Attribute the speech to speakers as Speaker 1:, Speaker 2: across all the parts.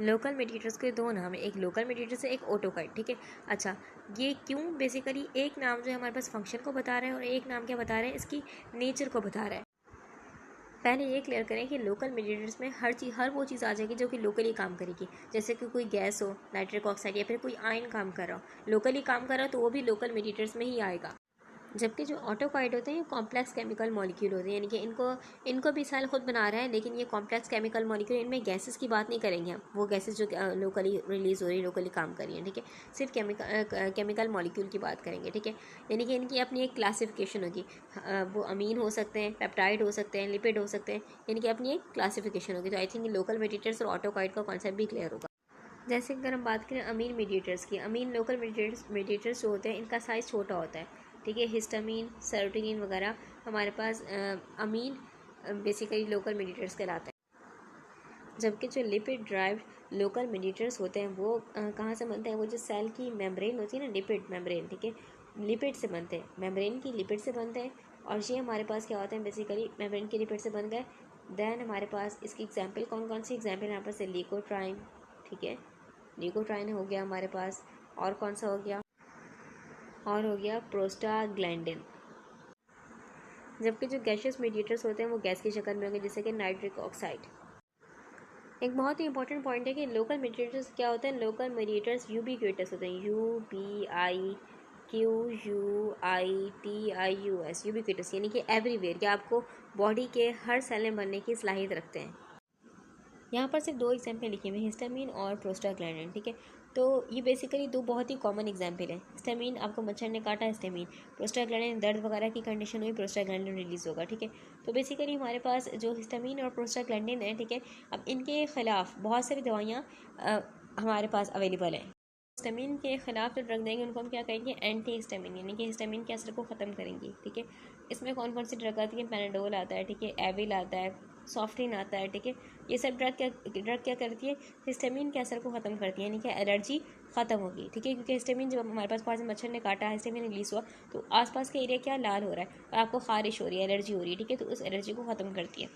Speaker 1: Local mediators के दो नाम है, एक लोकल मीडिएटर से एक ऑटोकाइड, ठीक है। अच्छा, ये क्यों? बेसिकली एक नाम जो है हमारे पास फंक्शन को बता रहा है और एक नाम क्या बता रहा है, इसकी नेचर को बता रहा है। पहले ये क्लियर करें कि लोकल मीडिएटर्स में हर वो चीज़ आ जाएगी जो कि लोकली काम करेगी, जैसे कि कोई गैस हो, नाइट्रिक ऑक्साइड, या फिर कोई आयन काम कर रहा हो, लोकली काम कर रहा हो तो वो भी लोकल मीडिएटर्स में ही आएगा। जबकि जो ऑटोकाइड होते हैं ये कॉम्प्लेक्स केमिकल मॉलिक्यूल होते हैं, यानी कि इनको भी सेल खुद बना रहा है, लेकिन ये कॉम्प्लेक्स केमिकल मॉलिक्यूल, इनमें गैसेस की बात नहीं करेंगे हम, वो गैसेस जो लोकली रिलीज हो रही है, लोकली काम कर रही है, ठीक है। सिर्फ केमिकल मॉलिक्यूल की बात करेंगे, ठीक है। यानी कि इनकी अपनी एक क्लासिफिकेशन होगी, वो अमीन हो सकते हैं, पेप्टाइड हो सकते हैं, लिपिड हो सकते हैं, यानी कि अपनी एक क्लासिफिकेशन होगी। तो आई थिंक लोकल मीडिएटर्स और ऑटोकाइड का कॉन्सेप्ट भी क्लियर होगा। जैसे अगर हम बात करें अमीन मीडिएटर्स की, अमीन लोकल मीडिएटर्स जो होते हैं इनका साइज़ छोटा होता है, ठीक है। हिस्टामीन, सेरोटोनिन वगैरह हमारे पास अमीन बेसिकली लोकल मीडिएटर्स कहलाते हैं। जबकि जो लिपिड ड्राइव्ड लोकल मीडिएटर्स होते हैं वो कहाँ से बनते हैं, वो जो सेल की मेम्ब्रेन होती है ना, लिपिड मेम्ब्रेन, ठीक है, लिपिड से बनते हैं, मेम्ब्रेन की लिपिड से बनते हैं। और ये हमारे पास क्या होते हैं, बेसिकली मेम्ब्रेन की लिपिड से बन गए। देन हमारे पास इसकी एग्जाम्पल कौन कौन सी एग्जाम्पल यहाँ पर से ल्यूकोट्राइन, ठीक है, ल्यूकोट्राइन हो गया हमारे पास, और कौन सा हो गया, और हो गया प्रोस्टाग्लैंडिन। जबकि जो गैशियस मीडिएटर्स होते हैं वो गैस की शक्ल में होंगे, जैसे कि नाइट्रिक ऑक्साइड। एक बहुत ही इंपॉर्टेंट पॉइंट है कि लोकल मीडिएटर्स क्या होते हैं, लोकल मीडिएटर्स यूबीक्यूटस होते हैं, UBIQUITIUS, यूबीक्यूटस, यानी कि एवरीवेयर, कि आपको बॉडी के हर सेल में बनने की सलाहियत रखते हैं। यहाँ पर सिर्फ दो एग्जाम्पल लिखे हुए हैं, हिस्टामिन और प्रोस्टाग्लैंडिन, ठीक है। तो ये बेसिकली दो बहुत ही कॉमन एग्जाम्पल है। हिस्टामिन आपको मच्छर ने काटा, हिस्टामिन, प्रोस्टाग्लैंडिन दर्द वगैरह की कंडीशन हुई, प्रोस्टाग्लैंडिन रिलीज होगा, ठीक है। तो बेसिकली हमारे पास जो हिस्टामिन और प्रोस्टाग्लैंडिन है, ठीक है, अब इनके खिलाफ बहुत सारी दवाइयाँ हमारे पास अवेलेबल हैं। हिस्टामिन के खिलाफ जो ड्रग देंगे उनको हम क्या कहेंगे, एंटी हिस्टामिन, यानी कि हिस्टामिन के असर को ख़त्म करेंगी, ठीक है। इसमें कौन कौन सी ड्रग आती है, पैनाडोल आता है, ठीक है, एविल आता है, सॉफ्टिन आता है, ठीक है। ये सब ड्रग क्या करती है, हिस्टामिन के असर को ख़त्म करती है, यानी कि एलर्जी ख़त्म होगी, ठीक है। क्योंकि हिस्टामिन जब हमारे पास फॉर मच्छर ने काटा, हिस्टामिन रिलीज हुआ तो आसपास का एरिया क्या लाल हो रहा है और आपको खारिश हो रही है, एलर्जी हो रही है, ठीक है, तो उस एलर्जी को ख़त्म करती है।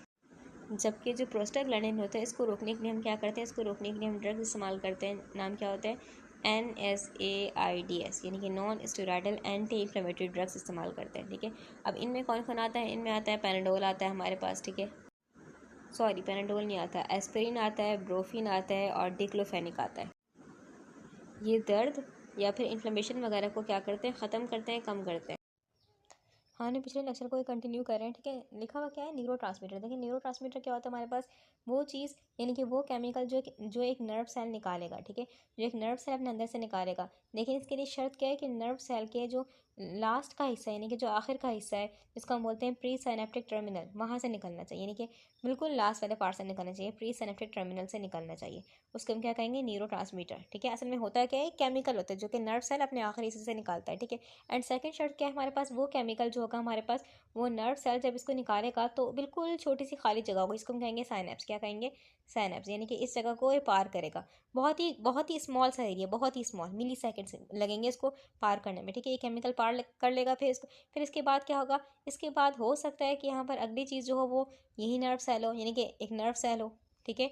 Speaker 1: जबकि जो प्रोस्टाग्लैंडिन होता है इसको रोकने के लिए हम क्या करते हैं, इसको रोकने के लिए हम ड्रग इस्तेमाल करते हैं, नाम क्या होता है, NSAIDs, यानी कि non steroidal anti inflammatory drugs इस्तेमाल करते हैं, ठीक है। अब इनमें कौन कौन आता है, इनमें आता है पैनाडोल आता है हमारे पास, ठीक है, सॉरी पैनाडोल नहीं आता, एस्पिरिन आता है, ब्रोफिन आता है और डिक्लोफेनिक आता है। ये दर्द या फिर इन्फ्लेमेशन वगैरह को क्या करते हैं, ख़त्म करते हैं, कम करते हैं। हाँ ने पिछले लेक्चर को कंटिन्यू कर रहे हैं, ठीक है। लिखा हुआ क्या है, न्यूरोट्रांसमीटर। देखिए न्यूरोट्रांसमीटर क्या होता है हमारे पास, वो चीज़ यानी कि वो केमिकल जो एक नर्व सेल निकालेगा, ठीक है, जो एक नर्व सेल अपने अंदर से निकालेगा। लेकिन इसके लिए शर्त क्या है कि नर्व सेल के जो लास्ट का हिस्सा यानी कि जो आखिर का हिस्सा है, जिसको हम बोलते हैं प्री साइनेप्टिक टर्मिनल, वहाँ से निकलना चाहिए, यानी कि बिल्कुल लास्ट वाले पार्ट से निकलना चाहिए, प्री साइनेप्टिक टर्मिनल से निकलना चाहिए। उसको हम क्या कहेंगे, न्यूरोट्रांसमीटर, ठीक है। असल में होता है क्या है, केमिकल होता है जो कि नर्व सेल अपने आखिरी हिस्से से निकालता है, ठीक है। एंड सेकंड शर्त क्या है हमारे पास, वो केमिकल जो होगा हमारे पास, वो नर्व सेल जब इसको निकालेगा तो बिल्कुल छोटी सी खाली जगह होगी, इसको हम कहेंगे साइनेप्स, क्या कहेंगे, साइनेप्स, यानी कि इस जगह को ये पार करेगा। बहुत ही स्मॉल सा एरिया, बहुत ही स्मॉल, मिली सेकेंड्स लगेंगे इसको पार करने में, ठीक है। ये केमिकल पार कर लेगा, फिर इसके बाद क्या होगा, इसके बाद हो सकता है कि यहाँ पर अगली चीज़ जो हो वो यही नर्व सेल हो, यानी कि एक नर्व सेल हो, ठीक है,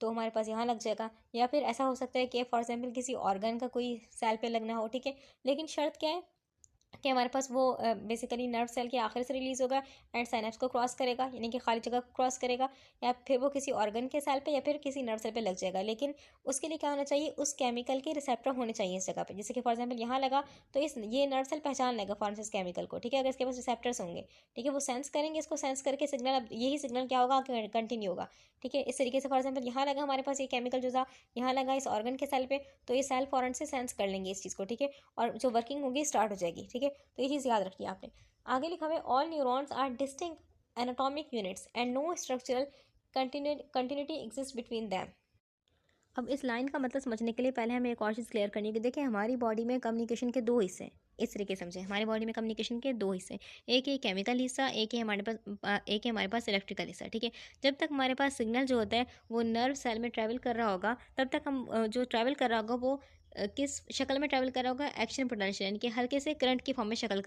Speaker 1: तो हमारे पास यहाँ लग जाएगा। या फिर ऐसा हो सकता है कि फॉर एग्जाम्पल किसी ऑर्गन का कोई सेल पे लगना हो, ठीक है। लेकिन शर्त क्या है कि हमारे पास वो बेसिकली नर्व सेल के आखिर से रिलीज़ होगा एंड साइनेप्स को क्रॉस करेगा, यानी कि खाली जगह को क्रॉस करेगा, या फिर वो किसी ऑर्गन के सेल पे या फिर किसी नर्व सेल पे लग जाएगा। लेकिन उसके लिए क्या होना चाहिए, उस केमिकल के रिसेप्टर होने चाहिए इस जगह पे। जैसे कि फॉर एग्जाम्पल यहाँ लगा तो ये नर्व सेल पहचान लेगा फॉर इस केमिकल को, ठीक है, अगर इसके पास रिसेप्टर्स होंगे, ठीक है, वो सेंस करेंगे, इसको सेंस करके सिग्नल, अब यही सिग्नल क्या होगा, कंटिन्यू होगा, ठीक है। इस तरीके से फॉर एग्जाम्पल यहाँ लगा हमारे पास ये केमिकल जो था, यहाँ लगा इस ऑर्गन के सेल पे, तो ये सेल फॉरन से सेंस कर लेंगे इस चीज़ को, ठीक है, और जो वर्किंग होगी स्टार्ट हो जाएगी, ठीक है। तो ये चीज़ याद रखिए आपने। आगे लिखा हुआ है, all neurons are distinct anatomic units and no structural continuity exist between them. अब इस लाइन का मतलब समझने के लिए पहले हमें एक और चीज़ क्लियर करनी है कि देखिए हमारी बॉडी में कम्युनिकेशन के दो हिस्से हैं। इस तरीके से समझें, हमारी बॉडी में कम्युनिकेशन के दो हिस्से, एक है केमिकल हिस्सा, एक है हमारे पास इलेक्ट्रिकल हिस्सा, ठीक है। जब तक हमारे पास सिग्नल जो होता है वो नर्व सेल में ट्रैवल कर रहा होगा, तब तक हम जो ट्रैवल कर रहा होगा वो किस शक्ल में ट्रैवल कर रहा होगा, एक्शन पोटेंशियल, यानी कि हल्के से करंट की फॉर्म में ट्रैवल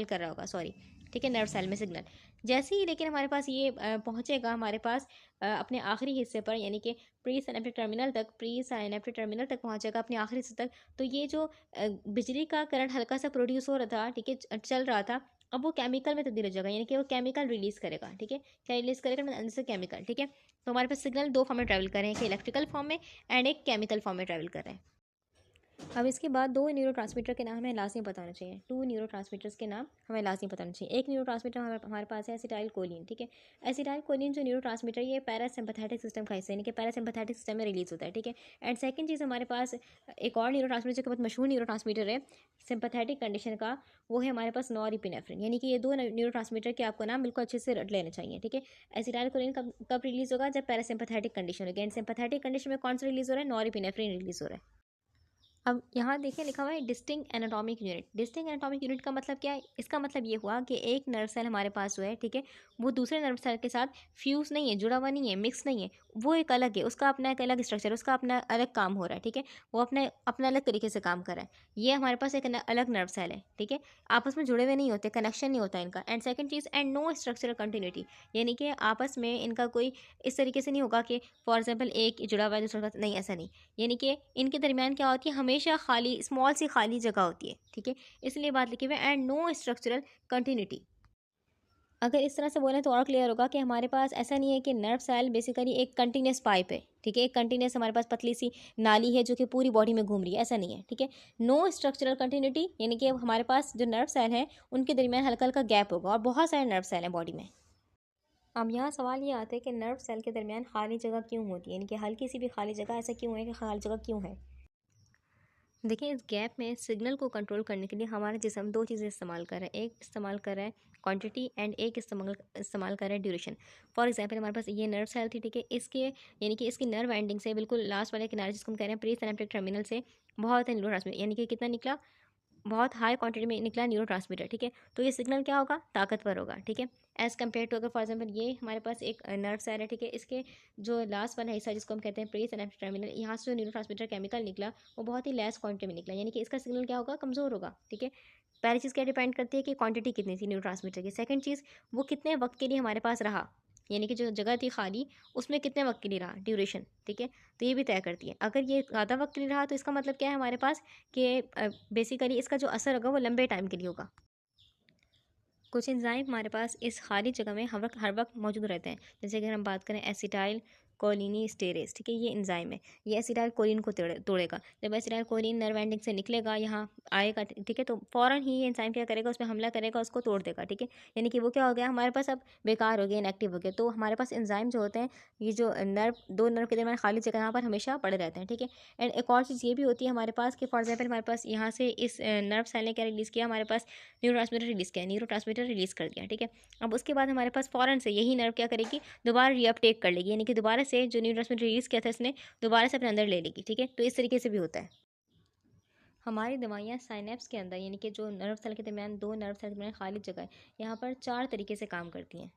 Speaker 1: कर रहा होगा, सॉरी, ठीक है, नर्व सेल में सिग्नल। जैसे ही लेकिन हमारे पास ये पहुंचेगा हमारे पास अपने आखिरी हिस्से पर, यानी कि प्री साइनेप्टिक टर्मिनल तक, प्री साइनेप्टिक टर्मिनल तक पहुंचेगा अपने आखिरी हिस्से तक, तो ये जो बिजली का करंट हल्का सा प्रोड्यूस हो रहा था, ठीक है, चल रहा था, अब वो केमिकल में तब्दील हो जाएगा, यानी कि वो केमिकल रिलीज करेगा। ठीक है, क्या रिलीज करेगा अंदर से? केमिकल। ठीक है, तो हमारे पास सिग्नल दो फॉर्म में ट्रैवल कर रहे हैं, एक इलेक्ट्रिकल फॉर्म में एंड एक केमिकल फॉर्म में ट्रैवल कर रहे हैं। अब इसके बाद दो न्यूरोट्रांसमीटर के नाम हमें लाजमी पता होना चाहिए। टू न्यूरोट्रांसमीटर्स के नाम हमें लाजमी पता होना चाहिए। एक न्यूरोट्रांसमीटर हमारे पास है एसिटाइल कोलिन। ठीक है, एसिटाइल कोलिन जो न्यूरोट्रांसमीटर ये पैरासिम्पैथेटिक सिस्टम का हिस्सा है, यानी कि पैरासिम्पैथेटिक सिस्टम में रिलीज होता है। ठीक है, एंड सेकंड चीज़ हमारे पास एक और न्यूरोट्रांसमीटर जो बहुत मशहूर न्यूरोट्रांसमीटर है सिंपैथेटिक कंडीशन का, वो है हमारे पास नॉरएपिनेफ्रिन। यानी कि ये दो न्यूरोट्रांसमीटर के आपको नाम बिल्कुल अच्छे से रट लेने चाहिए। ठीक है, एसिटाइल कोलिन कब रिलीज होगा? जब पैरासिम्पैथेटिक कंडीशन होगी। एंड सिंपैथेटिक कंडीशन में कौन सा रिलीज हो रहा है? नॉरएपिनेफ्रिन रिलीज हो रहा है। अब यहाँ देखिए लिखा हुआ है distinct anatomic unit. Distinct anatomic unit का मतलब क्या है? इसका मतलब ये हुआ कि एक नर्व सेल हमारे पास जो है, ठीक है, वो दूसरे नर्व सेल के साथ फ्यूज़ नहीं है, जुड़ा हुआ नहीं है, मिक्स नहीं है, वो एक अलग है, उसका अपना एक अलग स्ट्रक्चर, उसका अपना अलग काम हो रहा है। ठीक है, वो अपना अलग तरीके से काम कर रहा है। ये हमारे पास एक अलग नर्व सेल है। ठीक है, आपस में जुड़े हुए नहीं होते, कनेक्शन नहीं होता इनका। एंड सेकेंड चीज़, एंड नो स्ट्रक्चरल कंटिन्यूटी, यानी कि आपस में इनका कोई इस तरीके से नहीं होगा कि फॉर एग्जाम्पल एक जुड़ा हुआ है दूसरा का नहीं, ऐसा नहीं। यानी कि इनके दरमियान क्या होती है? हमेशा खाली स्मॉल सी खाली जगह होती है। ठीक है, इसलिए बात लिखी हुई है एंड नो स्ट्रक्चरल कंटिन्यूटी। अगर इस तरह से बोलें तो और क्लियर होगा कि हमारे पास ऐसा नहीं है कि नर्व सेल बेसिकली एक कंटिन्यूस पाइप है। ठीक है, एक कंटिन्यूस हमारे पास पतली सी नाली है जो कि पूरी बॉडी में घूम रही है, ऐसा नहीं है। ठीक है, नो स्ट्रक्चरल कंटिन्यूटी, यानी कि हमारे पास जो नर्व सेल हैं उनके दरमियान हल्का हल्का गैप होगा, और बहुत सारे नर्व सेल हैं बॉडी में। अब यहाँ सवाल ये आता है कि नर्व सेल के दरमियान खाली जगह क्यों होती है, यानी कि हल्की सी भी खाली जगह, ऐसा क्यों है कि खाली जगह क्यों है? देखिए, इस गैप में सिग्नल को कंट्रोल करने के लिए हमारा जिस्म दो चीज़ें इस्तेमाल कर रहा है। एक इस्तेमाल कर रहा है क्वांटिटी एंड एक इस्तेमाल कर रहा है ड्यूरेशन। फॉर एग्जांपल हमारे पास ये नर्व सेल थी, ठीक है, इसके यानी कि इसकी नर्व एंडिंग से बिल्कुल लास्ट वाले किनारे जिसको हम कह रहे हैं प्री सिनेप्टिक टर्मिनल से बहुत है न्यूरोट्रांसमीटर, यानी कि कितना निकला? बहुत हाई क्वांटिटी में निकला न्यूरोट्रांसमीटर। ठीक है, तो ये सिग्नल क्या होगा? ताकतवर होगा। ठीक है, एज़ कम्पेयर टू अगर फॉर एग्जाम्पल ये हमारे पास एक नर्व सेल है, ठीक है, इसके जो लास्ट वाला हिस्सा जिसको हम कहते हैं प्री सिनेप्टिक टर्मिनल, यहाँ से जो न्यूरोट्रांसमीटर केमिकल निकला वो बहुत ही लेस क्वांटिटी में निकला, यानी कि इसका सिग्नल क्या होगा? कमज़ोर होगा। ठीक है, पहली चीज़ क्या डिपेंड करती है कि क्वांटिटी कितनी थी न्यूरोट्रांसमीटर की। सेकंड चीज़, वो कितने वक्त के लिए हमारे पास रहा, यानी कि जो जगह थी खाली उसमें कितने वक्त के लिए रहा, ड्यूरेशन। ठीक है, तो ये भी तय करती है। अगर ये ज़्यादा वक्त के लिए रहा तो इसका मतलब क्या है हमारे पास कि बेसिकली इसका जो असर होगा वो लंबे टाइम के लिए होगा। कुछ एंजाइम हमारे पास इस खाली जगह में हर वक्त मौजूद रहते हैं। जैसे कि अगर हम बात करें एसिटाइल कोलिनीस्टेरेज, ठीक है, ये एंजाइम है, ये एसिटाइल कोलिन को तोड़ेगा। जब एसिटाइल कोलिन नर्व एंडिंग से निकलेगा, यहाँ आएगा, ठीक है, तो फ़ौरन ही ये एंजाइम क्या करेगा? उसमें हमला करेगा, उसको तोड़ देगा। ठीक है, यानी कि वो क्या हो गया हमारे पास? अब बेकार हो गया, इनएक्टिव हो गया। तो हमारे पास एंजाइम जो होते हैं, ये जो दो नर्व के दरमियान खाली जगह यहाँ पर हमेशा पड़े रहते हैं। ठीक है, एंड एक और चीज़ ये भी होती है हमारे पास कि फॉर एग्जाम्पल हमारे पास यहाँ से इस नर्व सेल ने क्या रिलीज़ किया? हमारे पास न्यूरोट्रांसमीटर रिलीज़ कर दिया। ठीक है, अब उसके बाद हमारे पास फ़ौरन से यही नर्व क्या करेगी? दोबारा रीअपटेक कर लेगी, यानी कि दोबारा से जो न्यूरोट्रांसमीटर रिलीज़ किया था इसने, दोबारा से अपने अंदर ले लेगी। ठीक है, तो इस तरीके से भी होता है। हमारी दवाइयाँ साइनेप्स के अंदर, यानी कि जो नर्व सेल के दरमियान दो नर्व सेल के दरमियान खाली जगह है, यहाँ पर चार तरीके से काम करती हैं।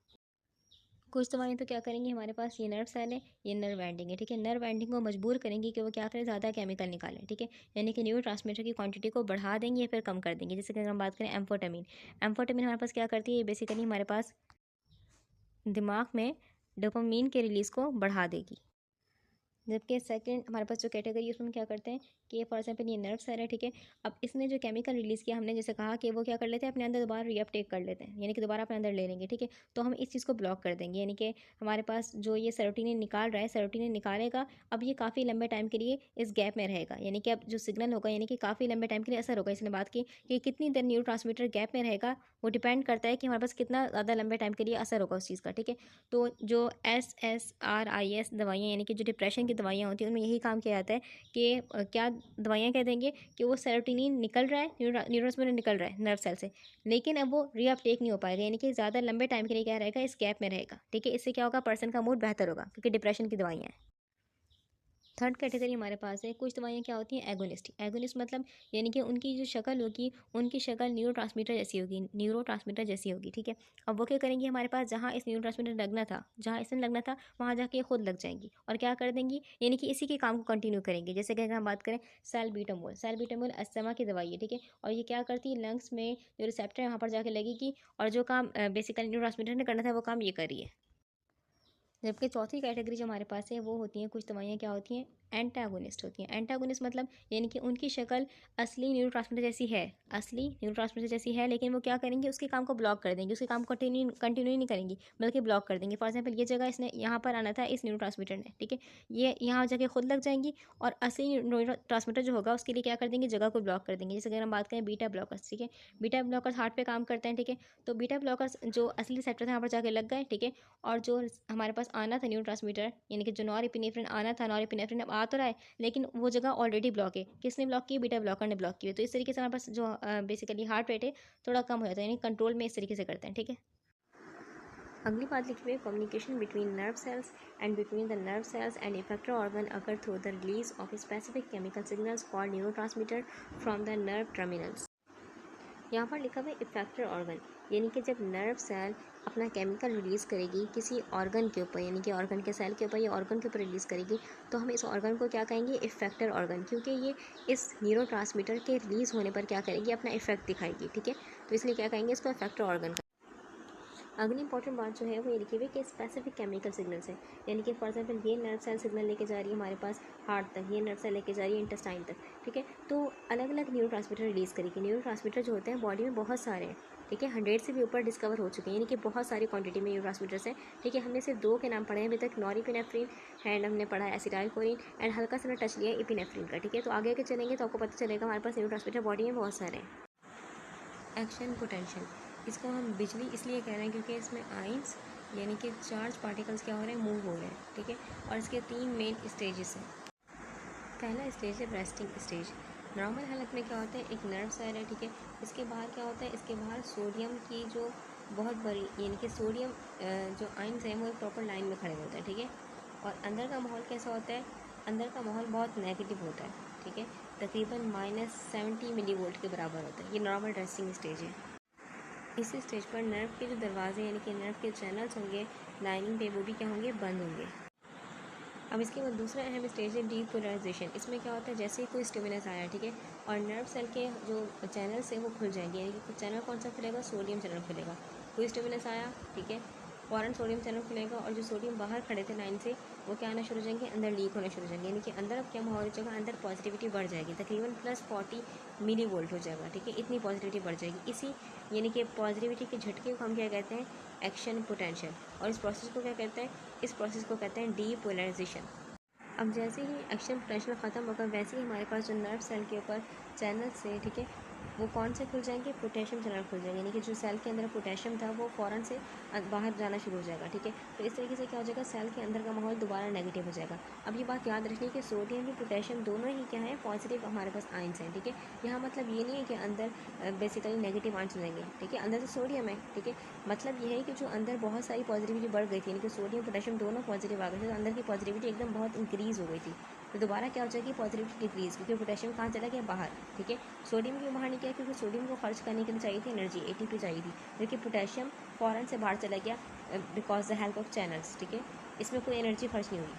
Speaker 1: कुछ दवाएं तो क्या करेंगी? हमारे पास ये नर्व सेल है, ये नर्व एंडिंग है, ठीक है, नर्व एंडिंग को मजबूर करेंगी कि वो क्या करें? ज़्यादा केमिकल निकालें। ठीक है, यानी कि न्यूरो ट्रांसमीटर की क्वांटिटी को बढ़ा देंगी या फिर कम कर देंगी। जैसे कि अगर हम बात करें एम्फोटामिन, एम्फोटामिन हमारे पास क्या करती है? ये बेसिकली हमारे पास दिमाग में डोपामीन के रिलीज़ को बढ़ा देगी। जबकि सेकंड हमारे पास जो कैटेगरी है उसमें क्या करते हैं कि फॉर एग्जाम्पल ये नर्व सेल है, ठीक है, अब इसने जो केमिकल रिलीज़ किया, हमने जैसे कहा कि वो क्या कर लेते हैं? अपने अंदर दोबारा रीअपटेक कर लेते हैं, यानी कि दोबारा अपने अंदर ले लेंगे। ठीक है, तो हम इस चीज़ को ब्लॉक कर देंगे, यानी कि हमारे पास जो ये सेरोटोनिन निकाल रहा है, सेरोटोनिन निकालेगा, अब ये काफ़ी लंबे टाइम के लिए इस गैप में रहेगा, यानी कि अब जो सिग्नल होगा, यानी कि काफ़ी लंबे टाइम के लिए असर होगा। इसने बात की कि कितनी देर न्यूरो गैप में रहेगा, वो डिपेंड करता है कि हमारे पास कितना ज़्यादा लंबे टाइम के लिए असर होगा उस चीज़ का। ठीक है, तो जो SSRIs दवाइयाँ, यानी कि जो डिप्रेशन की दवाइयाँ होती हैं, उनमें यही काम किया जाता है कि क्या दवाइयाँ कह देंगे कि वो सेरोटोनिन निकल रहा है, न्यूरोट्रांसमीटर निकल रहा है नर्व सेल से, लेकिन अब वो रीअपटेक नहीं हो पाएगा, यानी कि ज़्यादा लंबे टाइम के लिए क्या रहेगा? इस गैप में रहेगा। ठीक है, इससे क्या होगा? पर्सन का मूड बेहतर होगा, क्योंकि डिप्रेशन की दवाइयाँ हैं। थर्ड कैटेगरी हमारे पास है, कुछ दवाइयाँ क्या होती हैं एगोनिस्ट। एगोनिस्ट मतलब यानी कि उनकी जो शक्ल होगी, उनकी शक्ल न्यूरोट्रांसमीटर जैसी होगी, न्यूरोट्रांसमीटर जैसी होगी, ठीक है। अब वो क्या करेंगी, हमारे पास जहाँ इस न्यूरोट्रांसमीटर लगना था, जहाँ इसने लगना था वहाँ जाके खुद लग जाएंगी और क्या कर देंगी, यानी कि इसी के काम को कंटिन्यू करेंगे। जैसे कि अगर हम बात करें सैलब्यूटामोल, सैलब्यूटामोल अस्थमा की दवाई है, ठीक है। और ये क्या करती है, लंग्स में जो रिसेप्टर है वहाँ पर जाके लगेगी और जो काम बेसिकली न्यूरोट्रांसमीटर ने करना था वो काम ये कर रही है। जबकि चौथी कैटेगरी जो हमारे पास है वो होती हैं, कुछ दवाइयाँ क्या होती हैं एंटागोनिस्ट होती हैं। एंटागोनिस्ट मतलब यानी कि उनकी शक्ल असली न्यूरोट्रांसमीटर जैसी है, असली न्यूरोट्रांसमीटर जैसी है, लेकिन वो क्या करेंगे, उसके काम को ब्लॉक कर देंगे, उसके काम को कंटिन्यू नहीं करेंगी बल्कि ब्लॉक कर देंगे। फॉर एग्जाम्पल ये जगह इसने यहाँ पर आना था इस न्यूरोट्रांसमीटर ने, ठीक है, ये यहाँ जाके खुद लग जाएंगी और असली न्यूरोट्रांसमीटर जो होगा उसके लिए क्या कर देंगे, जगह को ब्लॉक कर देंगे। जैसे अगर हम बात करें बीटा ब्लॉकर्स, ठीक है, बीटा ब्लॉकर्स हार्ट पे काम करते हैं, ठीक है। तो बीटा ब्लॉकर्स जो असली रिसेप्टर थे यहाँ पर जाके लग गए, ठीक है। और जो हमारे पास आना था न्यूरोट्रांसमीटर, यानी कि जो नॉरएपिनेफ्रिन आना था, नॉरएपिनेफ्रिन अब आ तो रहा है लेकिन वो जगह ऑलरेडी ब्लॉक है। किसने ब्लॉक की, बीटा ब्लॉकर ने ब्लॉक की है। तो इस तरीके से हमारे पास जो बेसिकली हार्ट रेट है थोड़ा कम हो जाता है, यानी कंट्रोल में इस तरीके से करते हैं, ठीक है। अगली बात लिखी हुई है, communication between nerve cells and between the nerve cells and effector organ occur through the release of specific chemical signals called neurotransmitter from the nerve terminals. यहाँ पर लिखा हुआ है इफेक्टर ऑर्गन, यानी कि जब नर्व सेल अपना केमिकल रिलीज़ करेगी किसी ऑर्गन के ऊपर, यानी कि ऑर्गन के सेल के ऊपर या ऑर्गन के ऊपर रिलीज़ करेगी, तो हम इस ऑर्गन को क्या कहेंगे, इफेक्टर ऑर्गन, क्योंकि ये इस न्यूरोट्रांसमीटर के रिलीज़ होने पर क्या करेगी, अपना इफेक्ट दिखाएगी, ठीक है। तो इसलिए क्या कहेंगे, इसको इफेक्टर ऑर्गन। अगली इंपॉर्टेंट बात जो है वो ये लिखी हुई है कि स्पेसिफिक केमिकल सिग्नल्स है, यानी कि फॉर एग्जाम्पल ये नर्व सेल सिग्नल लेके जा रही है हमारे पास हार्ट तक, ये नर्व सेल लेके जा रही है इंटेस्टाइन तक, ठीक है। तो अलग अलग न्यूरोट्रांसमीटर रिलीज़ करेगी। न्यूरोट्रांसमीटर जो होते हैं बॉडी में बहुत सारे हैं, ठीक है, 100 से भी ऊपर डिस्कवर हो चुके हैं, यानी कि बहुत सारी क्वांटिटी में न्यूरोट्रांसमीटर्स हैं, ठीक है। हमने सिर्फ 2 के नाम पढ़े हैं अभी तक, नॉरएपिनेफ्रिन एंड हमने पढ़ा है एसिटाइलकोलिन एंड हल्का सा टच लिया एपिनेफ्रिन का, ठीक है। तो आगे चलेंगे तो आपको पता चलेगा हमारे पास न्यूरोट्रांसमीटर बॉडी में बहुत सारे हैं। एक्शन पोटेंशियल, इसको हम बिजली इसलिए कह रहे हैं क्योंकि इसमें आइंस यानी कि चार्ज पार्टिकल्स क्या हो रहे हैं, मूव हो रहे हैं, ठीक है। और इसके 3 मेन स्टेजेस हैं। पहला स्टेज है रेस्टिंग स्टेज। नॉर्मल हालत में क्या होता है, एक नर्व सेल है, ठीक है, इसके बाहर क्या होता है, इसके बाहर सोडियम की जो बहुत बड़ी यानी कि सोडियम जो आइंस हैं वो एक प्रॉपर लाइन में खड़े होते हैं, ठीक है। और अंदर का माहौल कैसा होता है, अंदर का माहौल बहुत नेगेटिव होता है, ठीक है, तकरीबन -70 मिलीवोल्ट के बराबर होता है। ये नॉर्मल रेस्टिंग स्टेज है। इसी स्टेज पर नर्व के जो दरवाजे यानी कि नर्व के चैनल्स होंगे लाइनिंग पे, वो भी क्या होंगे, बंद होंगे। अब इसके बाद दूसरा अहम स्टेज है डीपोलराइजेशन। इसमें क्या होता है, जैसे ही कोई स्टिमुलस आया, ठीक है, और नर्व सेल के जो चैनल्स हैं वो खुल जाएंगे, यानी कि चैनल कौन सा खुलेगा, सोडियम चैनल खुलेगा। कोई स्टिमुलस आया, ठीक है, फ़ौरन सोडियम चैनल खुलेगा और जो सोडियम बाहर खड़े थे लाइन से वो क्या आना शुरू हो जाएंगे, अंदर लीक होना शुरू हो जाएंगे, यानी कि अंदर अब क्या माहौल हो जाएगा, अंदर पॉजिटिविटी बढ़ जाएगी, तकरीबन +40 मिलीवोल्ट हो जाएगा, ठीक है, इतनी पॉजिटिविटी बढ़ जाएगी। इसी यानी कि पॉजिटिविटी के झटके को हम क्या कहते हैं, एक्शन पोटेंशियल। और इस प्रोसेस को क्या कहते हैं, इस प्रोसेस को कहते हैं डीपोलराइजेशन। अब जैसे ही एक्शन पोटेंशियल ख़त्म होगा वैसे ही हमारे पास जो नर्व सेल के ऊपर चैनल्स है, ठीक है, वो कौन से खुल जाएंगे, पोटेशियम चैनल खुल जाएंगे, यानी कि जो सेल के अंदर पोटेशियम था वो फ़ौरन से बाहर जाना शुरू हो जाएगा, ठीक है। तो इस तरीके से क्या हो जाएगा, सेल के अंदर का माहौल दोबारा नेगेटिव हो जाएगा। अब ये बात याद रखनी है कि सोडियम भी पोटेशियम दोनों ही क्या है, पॉजिटिव हमारे पास आइंस हैं, ठीक है। यहाँ मतलब ये नहीं है कि अंदर बेसिकली नेगेटिव आइंस हो जाएंगे, ठीक है, अंदर तो सोडियम है, ठीक है। मतलब ये है कि जो अंदर बहुत सारी पॉजिटिविटी बढ़ गई थी, यानी कि सोडियम पोटेशियम दोनों पॉजिटिव आ गए थे, तो अंदर की पॉजिटिविटी एकदम बहुत इंक्रीज़ हो गई थी। तो दोबारा क्या हो जाएगी, पॉजिटिविटी डिक्रीज़, क्योंकि पोटेशियम कहाँ चला गया, बाहर, ठीक है। सोडियम क्यों बाहर नहीं गया, क्योंकि सोडियम को खर्च करने के लिए चाहिए थी एनर्जी, एटीपी चाहिए थी, लेकिन पोटेशियम फ़ौरन से बाहर चला गया because the help of channels, ठीक है, इसमें कोई एनर्जी खर्च नहीं हुई।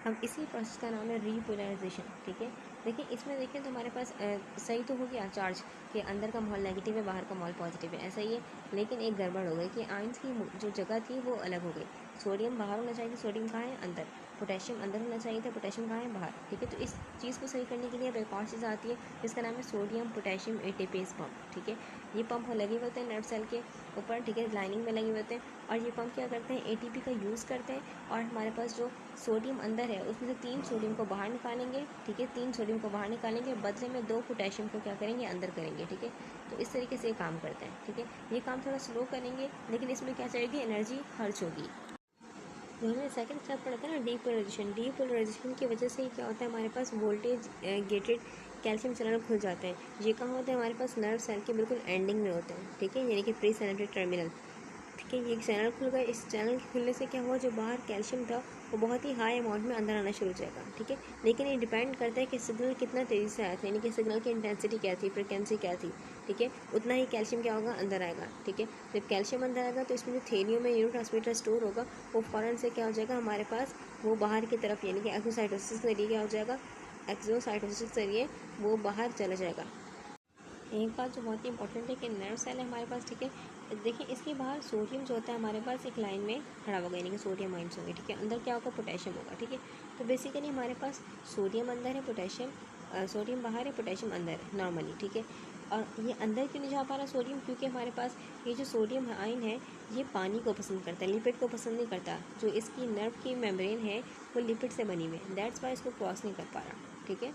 Speaker 1: अब इसी प्रोसेस का नाम है रीपोलराइजेशन, ठीक है। देखिए इसमें देखें तो हमारे पास सही तो हो गया चार्ज कि अंदर का माहौल नेगेटिव है, बाहर का माहौल पॉजिटिव है, ऐसा ही है, लेकिन एक गड़बड़ हो गई कि आइंस की जो जगह थी वो अलग हो गई। सोडियम बाहर होना चाहिए, सोडियम कहाँ है, अंदर, पोटेशियम अंदर होना चाहिए था, पोटेशियम कहाँ है, बाहर, ठीक है। तो इस चीज़ को सही करने के लिए एक और चीज़ आती है जिसका नाम है सोडियम पोटेशियम एटीपेज पंप, ठीक है। ये पंप लगे हुए होते हैं नर्व सेल के ऊपर, ठीक है, लाइनिंग में लगे हुए होते हैं, और ये पंप क्या करते हैं, एटीपी का यूज़ करते हैं और हमारे पास जो सोडियम अंदर है उसमें से 3 सोडियम को बाहर निकालेंगे, ठीक है, 3 सोडियम को बाहर निकालेंगे, बदले में 2 पोटेशियम को क्या करेंगे, अंदर करेंगे, ठीक है। तो इस तरीके से ये काम करते हैं, ठीक है। ये काम थोड़ा स्लो करेंगे लेकिन इसमें क्या चाहिए, एनर्जी खर्च होगी। जो हमने सेकंड स्टेप पढ़ा था ना, डीपोलराइजेशन, डीपोलराइजेशन की वजह से क्या होता है, हमारे पास वोल्टेज गेटेड कैल्शियम चैनल खुल जाते हैं। ये कहाँ होता है, हमारे पास नर्व सेल के बिल्कुल एंडिंग में होते हैं, ठीक है, यानी कि प्री सिनेप्टिक टर्मिनल, ठीक है। ये चैनल खुल गए, इस चैनल के खुलने से क्या हुआ, जो बाहर कैल्शियम था वो बहुत ही हाई अमाउंट में अंदर आना शुरू हो जाएगा, ठीक है। लेकिन ये डिपेंड करता है कि सिग्नल कितना तेज़ी से आया था, यानी कि सिग्नल की इंटेंसिटी क्या थी, फ्रिक्वेंसी क्या थी, ठीक है, उतना ही कैल्शियम क्या होगा, अंदर आएगा, ठीक है। जब कैल्शियम अंदर आएगा तो इसमें जो थेलियम में न्यूरोट्रांसमीटर स्टोर होगा वो फ़ौरन से क्या हो जाएगा हमारे पास, वो बाहर की तरफ यानी कि एक्सोसाइटोसिस के जरिए क्या हो जाएगा, एक्सोसाइटोसिस के जरिए वो बाहर चला जाएगा। एक बात जो बहुत ही इंपॉर्टेंट है कि नर्व सेल है हमारे पास, ठीक है। देखिए इसके बाहर सोडियम जो होता है हमारे पास एक लाइन में खड़ा होगा, यानी कि सोडियम आइंस होंगे, ठीक है। अंदर क्या होगा, पोटेशियम होगा, ठीक है। तो बेसिकली हमारे पास सोडियम अंदर है, पोटेशियम सोडियम बाहर है, पोटेशियम अंदर है नॉर्मली, ठीक है। और ये अंदर क्यों नहीं जा पा रहा सोडियम, क्योंकि हमारे पास ये जो सोडियम आयन है ये पानी को पसंद करता है, लिपिड को पसंद नहीं करता। जो इसकी नर्व की मेम्ब्रेन है वो लिपिड से बनी हुई है, दैट्स वाई इसको क्रॉस नहीं कर पा रहा, ठीक है।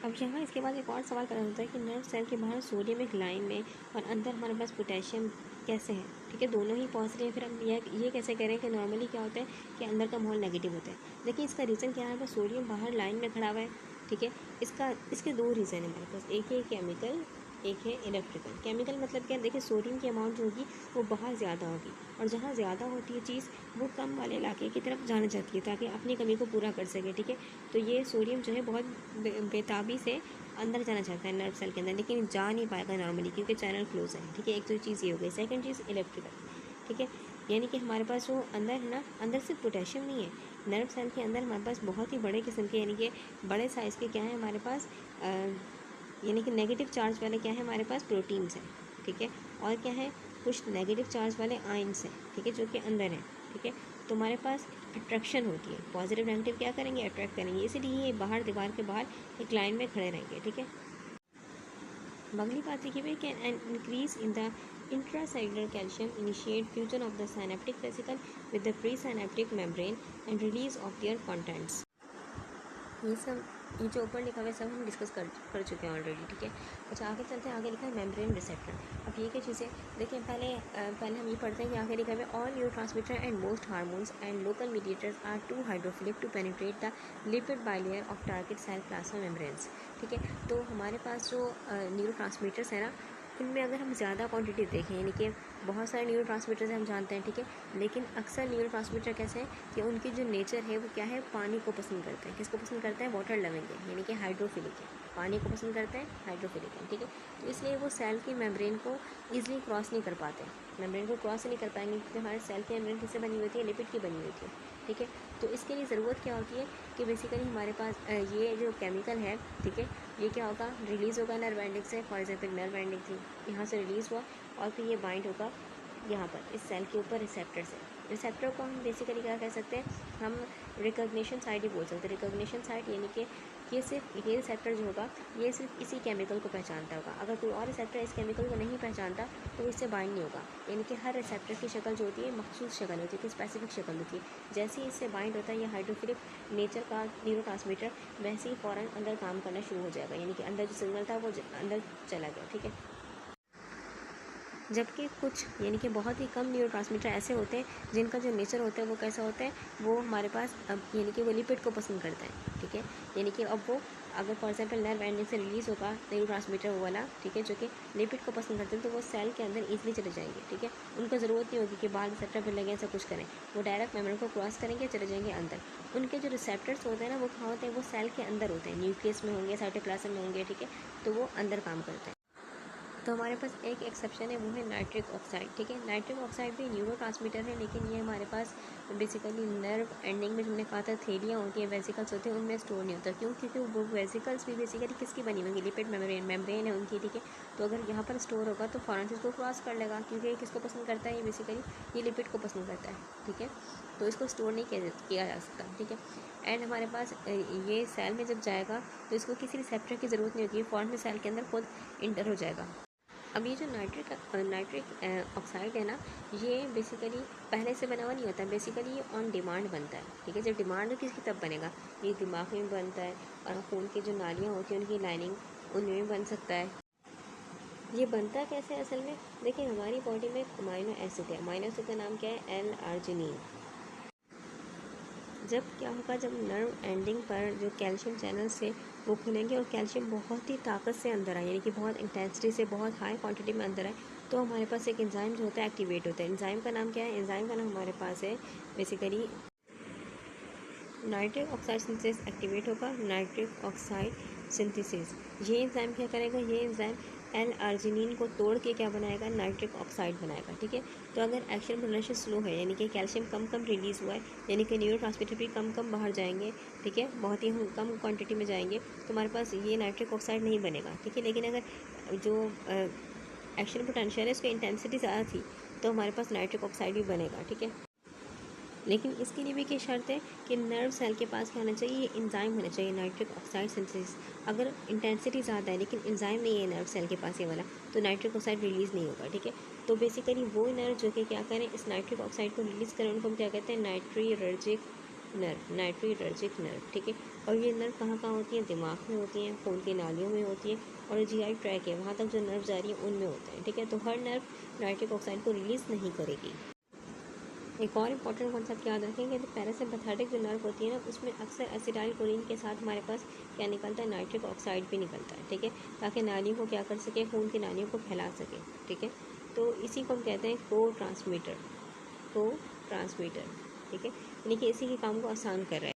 Speaker 1: अब यहाँ इसके बाद एक और सवाल पैदा होता है कि नर्व सेल के बाहर सोडियम एक लाइन में और अंदर हमारे पास पोटेशियम कैसे है, ठीक है, दोनों ही पॉजिटिव है। फिर हम ये कैसे करें कि नॉर्मली क्या होता है कि अंदर का माहौल नेगेटिव होता है। देखिए इसका रीज़न क्या है, सोडियम बाहर लाइन में खड़ा हुआ है, ठीक है। इसके दो रीज़न है हमारे पास, एक है केमिकल, एक है इलेक्ट्रिकल। केमिकल मतलब क्या, देखिए सोडियम की अमाउंट जो होगी वो बहुत ज़्यादा होगी, और जहाँ ज़्यादा होती है चीज़ वो कम वाले इलाके की तरफ जाना चाहती है ताकि अपनी कमी को पूरा कर सके, ठीक है। तो ये सोडियम जो है बहुत बेताबी से अंदर जाना चाहता है नर्व सेल के अंदर, लेकिन जा नहीं पाएगा नॉर्मली क्योंकि चैनल क्लोज है, ठीक है। एक तो चीज़ ये हो गई। सेकंड चीज़ इलेक्ट्रिकल, ठीक है। यानी कि हमारे पास जो अंदर है ना, अंदर सिर्फ पोटेशियम नहीं है, नर्व सेल के अंदर हमारे पास बहुत ही बड़े किस्म के यानी कि बड़े साइज़ के क्या है हमारे पास, यानी कि नेगेटिव चार्ज वाले क्या है हमारे पास, प्रोटीन्स हैं, ठीक है। और क्या है, कुछ नेगेटिव चार्ज वाले आयंस हैं, ठीक है, जो कि अंदर हैं, ठीक है। तो हमारे पास अट्रैक्शन होती है, पॉजिटिव नेगेटिव क्या करेंगे, अट्रैक्ट करेंगे, इसीलिए ये बाहर दीवार के बाहर एक लाइन में खड़े रहेंगे, ठीक है। अगली बात देखिए, can an increase in the intracellular calcium initiate fusion of the synaptic vesicle with the presynaptic membrane and release of their contents। ये जो ऊपर लिखा हुआ है सब हम डिस्कस कर चुके हैं ऑलरेडी, ठीक है। अच्छा आगे चलते हैं, आगे लिखा है मेम्ब्रेन रिसेप्टर। अब ये क्या चीज़ें देखिए, पहले हम ये पढ़ते हैं कि आगे लिखा हुआ है all neurotransmitter and most hormones and local mediators are too hydrophilic to penetrate the lipid bilayer of target cell plasma membranes, ठीक है। तो हमारे पास जो न्यूरोट्रांसमीटर्स है ना, उनमें अगर हम ज़्यादा क्वांटिटी देखें, यानी कि बहुत सारे न्यूरोट्रांसमीटर्स हम जानते हैं, ठीक है। लेकिन अक्सर न्यूरोट्रांसमीटर कैसे हैं कि उनकी जो नेचर है वो क्या है, पानी को पसंद करते हैं। किसको पसंद करते हैं, वाटर लविंग है, यानी कि हाइड्रोफिलिक है, पानी को पसंद करते हैं, हाइड्रोफिलिक है, ठीक है। तो इसलिए वो सेल की मेम्ब्रेन को ईजिली क्रॉस नहीं कर पाते, मेम्ब्रेन को क्रॉस नहीं कर पाएंगे क्योंकि हमारे सेल की मेम्ब्रेन किससे बनी हुई होती है, लिपिड की बनी हुई होती है, ठीक है। तो इसके लिए ज़रूरत क्या होती है कि बेसिकली हमारे पास ये जो केमिकल है, ठीक है, ये क्या होगा, रिलीज़ होगा नर्व एंडिंग से। फॉर एग्जाम्पल नर्व एंडिंग थी, यहाँ से रिलीज़ हुआ और फिर ये बाइंड होगा यहाँ पर इस सेल के ऊपर रिसेप्टर से। रिसेप्टर को हम बेसिकली क्या कह सकते हैं, हम रिकॉग्निशन साइट ही बोल सकते हैं। रिकॉग्निशन साइट यानी कि ये रिसेप्टर जो होगा ये सिर्फ इसी केमिकल को पहचानता होगा। अगर कोई और रिसेप्टर इस केमिकल को नहीं पहचानता तो इससे बाइंड नहीं होगा। यानी कि हर रिसेप्टर की शक्ल जो होती है मखसूस शक्ल होती है, स्पेसिफिक शक्ल होती है। जैसे ही इससे बाइंड होता है ये हाइड्रोफिलिक नेचर का न्यूरोट्रांसमीटर, वैसे ही फ़ौरन अंदर काम करना शुरू हो जाएगा, यानी कि अंदर जो सिग्नल था वो अंदर चला गया, ठीक है। जबकि कुछ यानी कि बहुत ही कम न्यूरोट्रांसमीटर ऐसे होते हैं जिनका जो नेचर होता है वो कैसा होता है, वो हमारे पास अब यानी कि वो लिपिड को पसंद करते हैं, ठीक है। यानी कि अब वो अगर फॉर एग्जांपल नर्व एंडिंग से रिलीज़ होगा न्यूरोट्रांसमीटर वो वाला, ठीक है, जो कि लिपिड को पसंद करते हैं, तो वो सेल के अंदर ईजिली चले जाएंगे, ठीक है। उनको ज़रूरत नहीं होगी कि बाहर रिसेप्टर पर लगे ऐसा कुछ करें, वो डायरेक्ट मेम्ब्रेन को क्रॉस करेंगे, चले जाएंगे अंदर। उनके जो रिसेप्टर्स होते हैं ना वो कहाँ होते हैं, वो सेल के अंदर होते हैं, न्यूक्लियस में होंगे, साइटोप्लाज्म में होंगे, ठीक है। तो वो अंदर काम करते हैं। तो हमारे पास एक एक्सेप्शन है, वो है नाइट्रिक ऑक्साइड, ठीक है। नाइट्रिक ऑक्साइड भी न्यूरोट्रांसमीटर है, लेकिन ये हमारे पास बेसिकली नर्व एंडिंग में हमने कहा था थेलियाँ होती हैं, वेसिकल्स होते हैं, उनमें स्टोर नहीं होता। क्यों, क्योंकि वो वेसिकल्स भी बेसिकली किसकी बनी हुई, लिपिड मेम्ब्रेन है उनकी, ठीक है। तो अगर यहाँ पर स्टोर होगा तो फ़ौरन से इसको क्रॉस कर लेगा, क्योंकि ये किसको पसंद करता है, ये बेसिकली ये लिपिड को पसंद करता है, ठीक है। तो इसको स्टोर नहीं किया जा सकता, ठीक है। एंड हमारे पास ये सेल में जब जाएगा तो इसको किसी रिसेप्टर की ज़रूरत नहीं होती है, फ़ौरन से सेल के अंदर खुद इंटर हो जाएगा। अब ये जो नाइट्रिक ऑक्साइड है ना, ये बेसिकली पहले से बना हुआ नहीं होता, बेसिकली ये ऑन डिमांड बनता है, ठीक है। जब डिमांड होगी इसकी तब बनेगा। ये दिमाग में बनता है और खून की जो नालियाँ होती हैं उनकी लाइनिंग उनमें भी बन सकता है। ये बनता कैसे है असल में, देखिए हमारी बॉडी में अमाइनो एसिड है, अमाइनो एसिड का नाम क्या है, L-आर्जिनिन। जब क्या होगा, जब नर्व एंडिंग पर जो कैल्शियम चैनल से वो खुलेंगे और कैल्शियम बहुत ही ताकत से अंदर आए, यानी कि बहुत इंटेंसिटी से बहुत हाई क्वांटिटी में अंदर आए, तो हमारे पास एक एंजाइम जो होता है एक्टिवेट होता है। एंजाइम का नाम क्या है, एंजाइम का नाम हमारे पास है basically nitric oxide synthesis activate होगा, नाइट्रिक ऑक्साइड सिंथेसिस। ये एंजाइम क्या करेगा, ये एंजाइम एल आर्जिनिन को तोड़ के क्या बनाएगा, नाइट्रिक ऑक्साइड बनाएगा, ठीक है। तो अगर एक्शन पोटेंशियल स्लो है, यानी कि कैल्शियम कम कम रिलीज़ हुआ है, यानी कि न्यूरोट्रांसमीटर भी कम कम बाहर जाएंगे, ठीक है, बहुत ही कम क्वांटिटी में जाएंगे, तो हमारे पास ये नाइट्रिक ऑक्साइड नहीं बनेगा, ठीक है। लेकिन अगर जो एक्शन पोटेंशियल है उसकी इंटेंसिटी ज़्यादा थी तो हमारे पास नाइट्रिक ऑक्साइड भी बनेगा, ठीक है। लेकिन इसके लिए भी क्या शर्त है कि नर्व सेल के पास क्या होना चाहिए, ये एंजाइम होना चाहिए, नाइट्रिक ऑक्साइड सिंथेसिस। अगर इंटेंसिटी ज़्यादा है लेकिन एंजाइम नहीं है नर्व सेल के पास ये वाला, तो नाइट्रिक ऑक्साइड रिलीज़ नहीं होगा, ठीक है। तो बेसिकली वो नर्व जो कि क्या करें, इस नाइट्रिक ऑक्साइड को रिलीज़ करें, उनको हम क्या कहते हैं, नाइट्रीरर्जिक नर्व, नाइट्रीरर्जिक नर्व, ठीक है। और ये नर्व कहाँ कहाँ होती हैं, दिमाग में होती हैं, खून की नालियों में होती है, और GI ट्रैक है वहाँ तक जो नर्व जा रही है उनमें होते हैं, ठीक है। तो हर नर्व नाइट्रिक ऑक्साइड को रिलीज़ नहीं करेगी। एक और इम्पॉर्टेंट कॉन्सेप्ट याद रखेंगे, तो पैरासिम्पैथेटिक जो नर्व होती है ना, उसमें अक्सर एसिटाइल कोलिन के साथ हमारे पास क्या निकलता है, नाइट्रिक ऑक्साइड भी निकलता है, ठीक है, ताकि नालियों को क्या कर सके, खून की नालियों को फैला सके, ठीक है। तो इसी को हम कहते हैं को ट्रांसमीटर, ठीक है, यानी कि इसी के काम को आसान कर रहा है।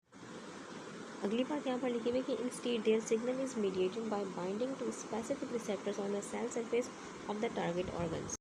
Speaker 1: अगली बात यहाँ पर लिखी हुई कि instead their signal is mediated by binding to specific receptors on the cell surface of the target organs.